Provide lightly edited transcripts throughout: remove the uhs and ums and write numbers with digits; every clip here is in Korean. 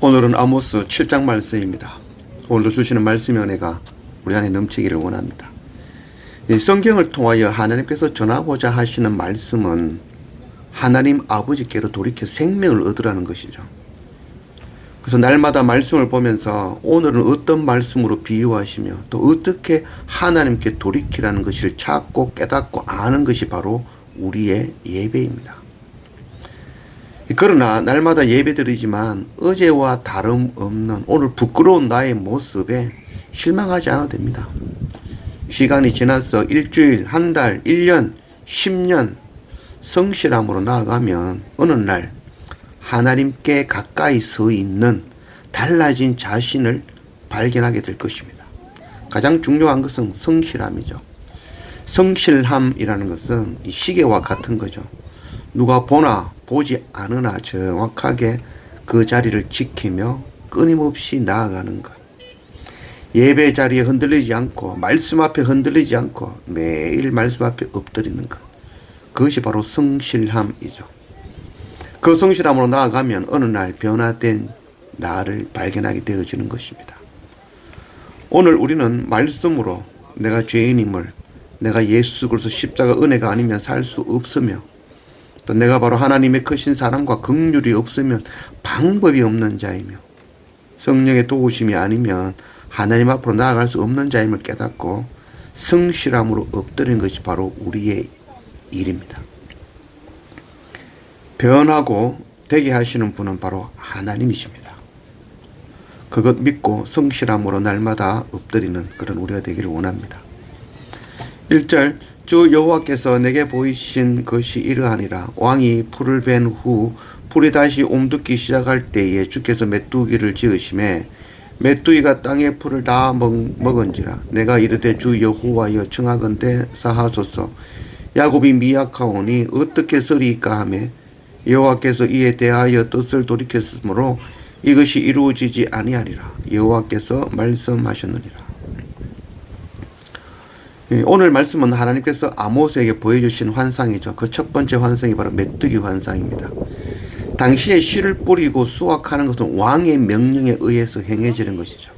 오늘은 아모스 7장 말씀입니다. 오늘도 주시는 말씀의 은혜가 우리 안에 넘치기를 원합니다. 성경을 통하여 하나님께서 전하고자 하시는 말씀은 하나님 아버지께로 돌이켜 생명을 얻으라는 것이죠. 그래서 날마다 말씀을 보면서 오늘은 어떤 말씀으로 비유하시며 또 어떻게 하나님께 돌이키라는 것을 찾고 깨닫고 아는 것이 바로 우리의 예배입니다. 그러나 날마다 예배드리지만 어제와 다름없는 오늘 부끄러운 나의 모습에 실망하지 않아도 됩니다. 시간이 지나서 일주일, 한 달, 1년, 10년 성실함으로 나아가면 어느 날 하나님께 가까이 서 있는 달라진 자신을 발견하게 될 것입니다. 가장 중요한 것은 성실함이죠. 성실함이라는 것은 이 시계와 같은 거죠. 누가 보나 보지 않으나 정확하게 그 자리를 지키며 끊임없이 나아가는 것. 예배 자리에 흔들리지 않고 말씀 앞에 흔들리지 않고 매일 말씀 앞에 엎드리는 것. 그것이 바로 성실함이죠. 그 성실함으로 나아가면 어느 날 변화된 나를 발견하게 되어지는 것입니다. 오늘 우리는 말씀으로 내가 죄인임을, 내가 예수 그리스도 십자가 은혜가 아니면 살 수 없으며 또 내가 바로 하나님의 크신 사랑과 긍휼이 없으면 방법이 없는 자이며 성령의 도우심이 아니면 하나님 앞으로 나아갈 수 없는 자임을 깨닫고 성실함으로 엎드리는 것이 바로 우리의 일입니다. 변하고 되게 하시는 분은 바로 하나님이십니다. 그것 믿고 성실함으로 날마다 엎드리는 그런 우리가 되기를 원합니다. 1절 주 여호와께서 내게 보이신 것이 이러하니라. 왕이 풀을 벤 후 풀이 다시 옴듣기 시작할 때에 주께서 메뚜기를 지으심에 메뚜기가 땅의 풀을 다 먹은지라. 내가 이르되 주 여호와여 청하건대 사하소서. 야곱이 미약하오니 어떻게 쓰리이까 하며 여호와께서 이에 대하여 뜻을 돌이켰으므로 이것이 이루어지지 아니하리라. 여호와께서 말씀하셨느니라. 오늘 말씀은 하나님께서 아모스에게 보여주신 환상이죠. 그 첫 번째 환상이 바로 메뚜기 환상입니다. 당시에 씨를 뿌리고 수확하는 것은 왕의 명령에 의해서 행해지는 것이죠.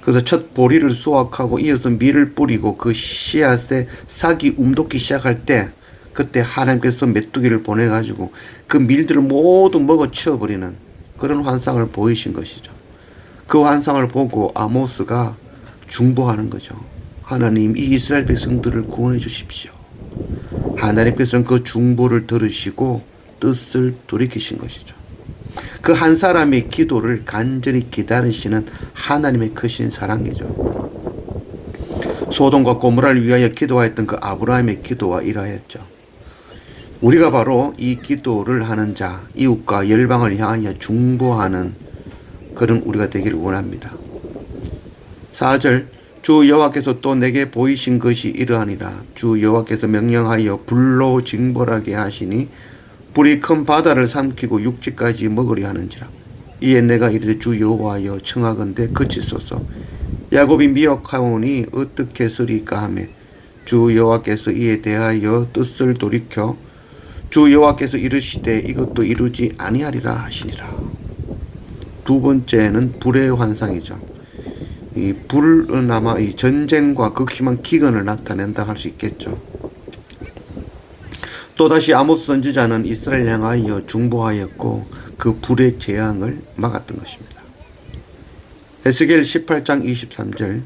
그래서 첫 보리를 수확하고 이어서 밀을 뿌리고 그 씨앗에 싹이 움돋기 시작할 때 그때 하나님께서 메뚜기를 보내가지고 그 밀들을 모두 먹어 치워버리는 그런 환상을 보이신 것이죠. 그 환상을 보고 아모스가 중보하는 거죠. 하나님, 이 이스라엘 백성들을 구원해 주십시오. 하나님께서는 그 중보를 들으시고 뜻을 돌이키신 것이죠. 그 한 사람의 기도를 간절히 기다리시는 하나님의 크신 사랑이죠. 소돔과 고모라를 위하여 기도하였던 그 아브라함의 기도와 이러하였죠. 우리가 바로 이 기도를 하는 자, 이웃과 열방을 향하여 중보하는 그런 우리가 되기를 원합니다. 4절 주 여호와께서 또 내게 보이신 것이 이러하니라. 주 여호와께서 명령하여 불로 징벌하게 하시니 불이 큰 바다를 삼키고 육지까지 먹으려 하는지라. 이에 내가 이르되 주 여호와여 청하건대 그치소서. 야곱이 미혹하오니 어떻게 쓰리까 하며 주 여호와께서 이에 대하여 뜻을 돌이켜 주 여호와께서 이르시되 이것도 이루지 아니하리라 하시니라. 두 번째는 불의 환상이죠. 이 불은 아마 이 전쟁과 극심한 기근을 나타낸다 할 수 있겠죠. 또다시 아모스 선지자는 이스라엘 향하여 중보하였고 그 불의 재앙을 막았던 것입니다. 에스겔 18장 23절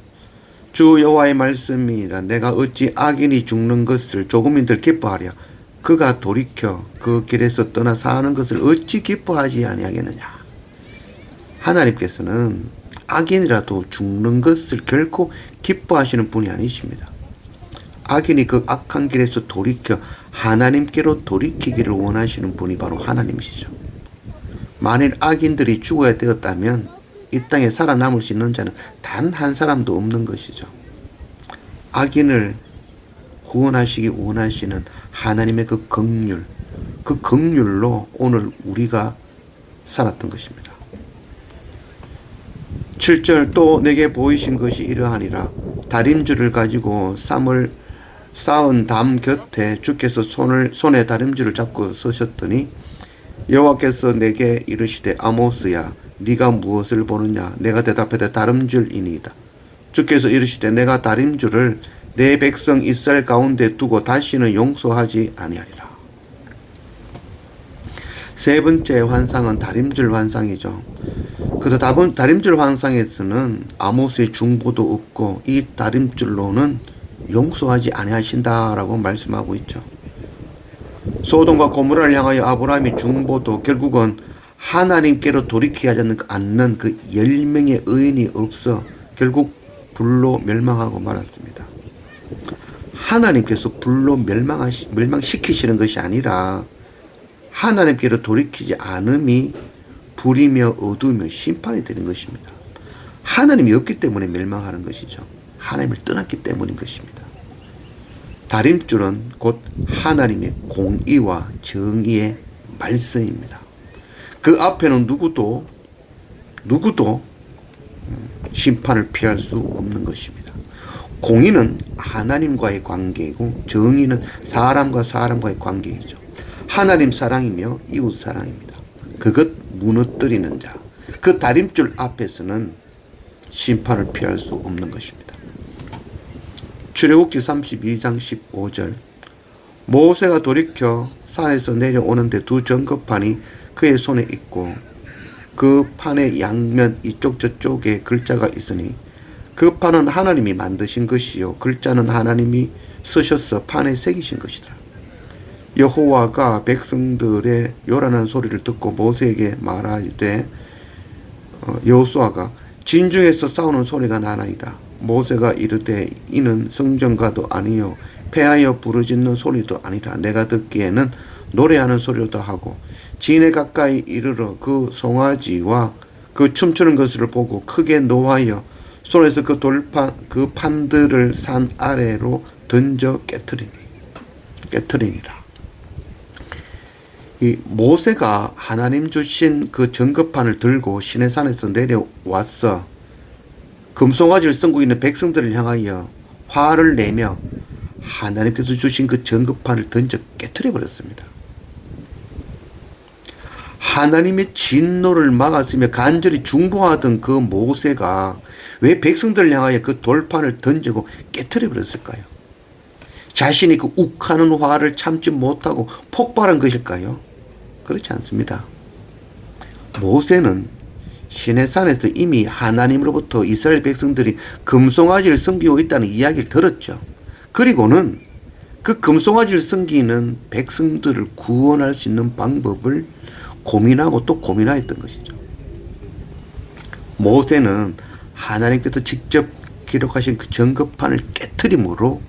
주 여호와의 말씀이라. 내가 어찌 악인이 죽는 것을 조금인들 기뻐하랴. 그가 돌이켜 그 길에서 떠나 사는 것을 어찌 기뻐하지 아니하겠느냐. 하나님께서는 악인이라도 죽는 것을 결코 기뻐하시는 분이 아니십니다. 악인이 그 악한 길에서 돌이켜 하나님께로 돌이키기를 원하시는 분이 바로 하나님이시죠. 만일 악인들이 죽어야 되었다면 이 땅에 살아남을 수 있는 자는 단 한 사람도 없는 것이죠. 악인을 구원하시기 원하시는 하나님의 그 긍휼, 그 긍휼로 오늘 우리가 살았던 것입니다. 7절 또 내게 보이신 것이 이러하니라. 다림줄을 가지고 쌈을 쌓은 담 곁에 주께서 손에 다림줄을 잡고 서셨더니 여호와께서 내게 이르시되 아모스야 네가 무엇을 보느냐? 내가 대답하되 다림줄이니이다. 주께서 이르시되 내가 다림줄을 내 백성 이스라엘 가운데 두고 다시는 용서하지 아니하리라. 세 번째 환상은 다림줄 환상이죠. 그래서 다림줄 환상에서는 아모스의 중보도 없고 이 다림줄로는 용서하지 아니하신다라고 말씀하고 있죠. 소돔과 고모라를 향하여 아브라함이 중보도 결국은 하나님께로 돌이키지 않는 그 10명의 의인이 없어 결국 불로 멸망하고 말았습니다. 하나님께서 불로 멸망시키시는 것이 아니라 하나님께로 돌이키지 않음이 불이며 어두우며 심판이 되는 것입니다. 하나님이 없기 때문에 멸망하는 것이죠. 하나님을 떠났기 때문인 것입니다. 다림줄은 곧 하나님의 공의와 정의의 말씀입니다. 그 앞에는 누구도 심판을 피할 수 없는 것입니다. 공의는 하나님과의 관계이고 정의는 사람과 사람과의 관계이죠. 하나님 사랑이며 이웃 사랑입니다. 그것 무너뜨리는 자, 그 다림줄 앞에서는 심판을 피할 수 없는 것입니다. 출애굽기 32장 15절 모세가 돌이켜 산에서 내려오는데 두 전거판이 그의 손에 있고 그 판의 양면 이쪽 저쪽에 글자가 있으니 그 판은 하나님이 만드신 것이요 글자는 하나님이 쓰셔서 판에 새기신 것이더라. 여호와가 백성들의 요란한 소리를 듣고 모세에게 말하되 여호수아가 진중에서 싸우는 소리가 나나이다. 모세가 이르되 이는 성전가도 아니요 패하여 부르짖는 소리도 아니라 내가 듣기에는 노래하는 소리로도 하고 진에 가까이 이르러 그 송아지와 그 춤추는 것을 보고 크게 노하여 손에서 그 판들을 산 아래로 던져 깨트리니라. 이 모세가 하나님 주신 그 전거판을 들고 시내산에서 내려와서 금송아지를 쓰고 있는 백성들을 향하여 화를 내며 하나님께서 주신 그 전거판을 던져 깨트려 버렸습니다. 하나님의 진노를 막았으며 간절히 중보하던 그 모세가 왜 백성들을 향하여 그 돌판을 던지고 깨트려 버렸을까요? 자신이 그 욱하는 화를 참지 못하고 폭발한 것일까요? 그렇지 않습니다. 모세는 시내산에서 이미 하나님으로부터 이스라엘 백성들이 금송아지를 섬기고 있다는 이야기를 들었죠. 그리고는 그 금송아지를 섬기는 백성들을 구원할 수 있는 방법을 고민하고 또 고민하였던 것이죠. 모세는 하나님께서 직접 기록하신 그 전거판을 깨트림으로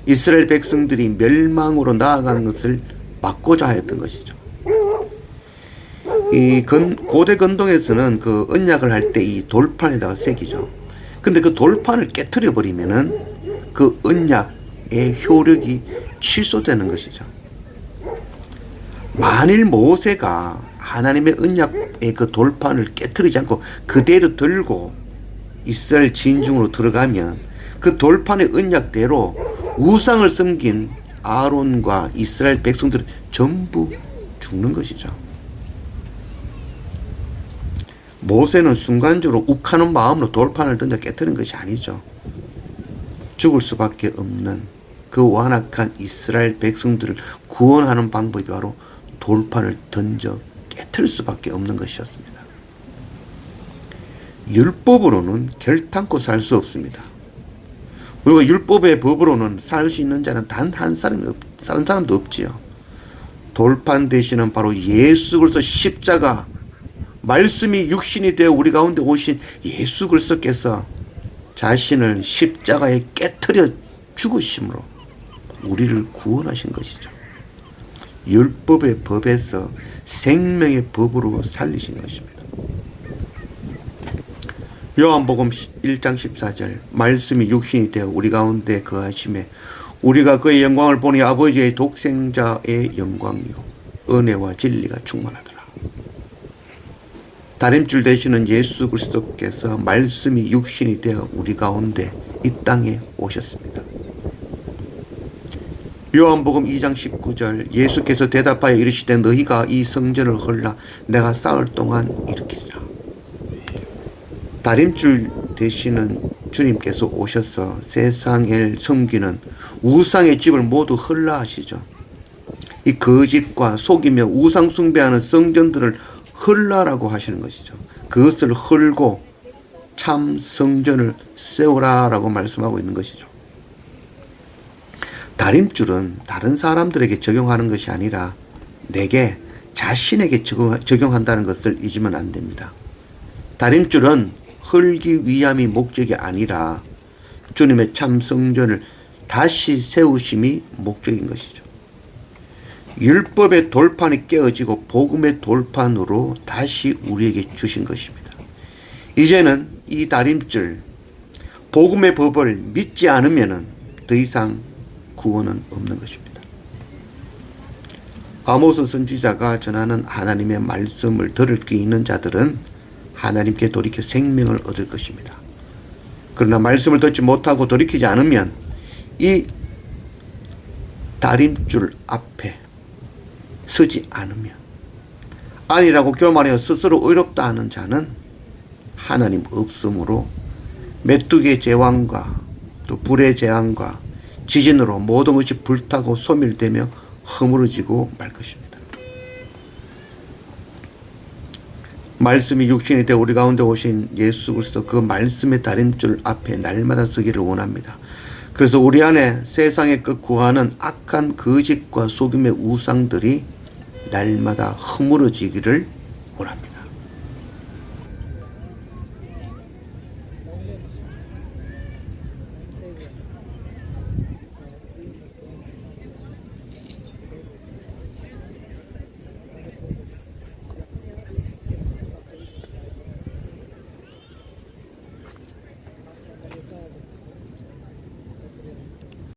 이스라엘 백성들이 멸망으로 나아가는 것을 막고자 하였던 것이죠. 이 고대 건동에서는 그 언약을 할 때 이 돌판에다가 새기죠. 근데 그 돌판을 깨트려 버리면은 그 언약의 효력이 취소되는 것이죠. 만일 모세가 하나님의 언약의 그 돌판을 깨트리지 않고 그대로 들고 이스라엘 진중으로 들어가면 그 돌판의 언약대로 우상을 섬긴 아론과 이스라엘 백성들은 전부 죽는 것이죠. 모세는 순간적으로 욱하는 마음으로 돌판을 던져 깨트린 것이 아니죠. 죽을 수밖에 없는 그 완악한 이스라엘 백성들을 구원하는 방법이 바로 돌판을 던져 깨트릴 수밖에 없는 것이었습니다. 율법으로는 결탄코 살 수 없습니다. 그리고 율법의 법으로는 살 수 있는 자는 단 한 사람도 없지요. 돌판 대신은 바로 예수 그리스도 십자가, 말씀이 육신이 되어 우리 가운데 오신 예수 그리스도께서 자신을 십자가에 깨트려 죽으심으로 우리를 구원하신 것이죠. 율법의 법에서 생명의 법으로 살리신 것입니다. 요한복음 1장 14절 말씀이 육신이 되어 우리 가운데 거하심에 우리가 그의 영광을 보니 아버지의 독생자의 영광이요 은혜와 진리가 충만하더라. 다림줄 되시는 예수 그리스도께서 말씀이 육신이 되어 우리 가운데 이 땅에 오셨습니다. 요한복음 2장 19절 예수께서 대답하여 이르시되 너희가 이 성전을 헐라 내가 쌓을 동안 일으키리라. 다림줄 되시는 주님께서 오셔서 세상을 섬기는 우상의 집을 모두 헐라하시죠. 이 거짓과 속이며 우상 숭배하는 성전들을 헐라라고 하시는 것이죠. 그것을 헐고 참 성전을 세우라라고 말씀하고 있는 것이죠. 다림줄은 다른 사람들에게 적용하는 것이 아니라 내게 자신에게 적용한다는 것을 잊으면 안 됩니다. 다림줄은 헐기 위함이 목적이 아니라 주님의 참 성전을 다시 세우심이 목적인 것이죠. 율법의 돌판이 깨어지고 복음의 돌판으로 다시 우리에게 주신 것입니다. 이제는 이 다림줄, 복음의 법을 믿지 않으면 더 이상 구원은 없는 것입니다. 아모스 선지자가 전하는 하나님의 말씀을 들을 귀 있는 자들은 하나님께 돌이켜 생명을 얻을 것입니다. 그러나 말씀을 듣지 못하고 돌이키지 않으면 이 다림줄 앞에 서지 않으면 아니라고 교만하여 스스로 의롭다 하는 자는 하나님 없음으로 메뚜기의 제왕과 또 불의 재앙과 지진으로 모든 것이 불타고 소멸되며 허물어지고 말 것입니다. 말씀이 육신이 되어 우리 가운데 오신 예수 그리스도 그 말씀의 다림줄 앞에 날마다 서기를 원합니다. 그래서 우리 안에 세상의 끝 구하는 악한 거짓과 속임의 우상들이 날마다 허물어지기를 원합니다.